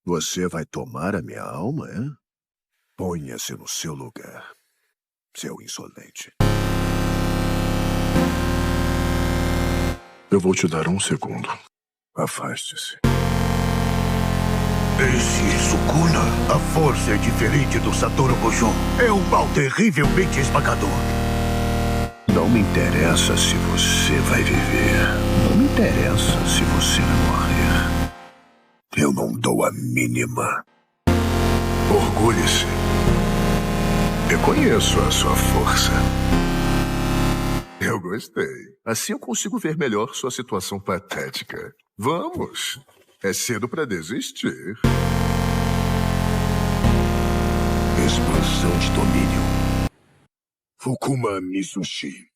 Você vai tomar a minha alma, é? Ponha-se no seu lugar, seu insolente. Eu vou te dar 1 segundo. Afaste-se. Esse Sukuna, a força é diferente do Satoru Gojo. É um mal terrivelmente esmagador. Não me interessa se você vai viver. Não me interessa se você vai morrer. Eu não dou a mínima. Orgulhe-se. Reconheço a sua força. Eu gostei. Assim eu consigo ver melhor sua situação patética. Vamos. É cedo pra desistir. Expansão de domínio. Fukuma Mitsushi.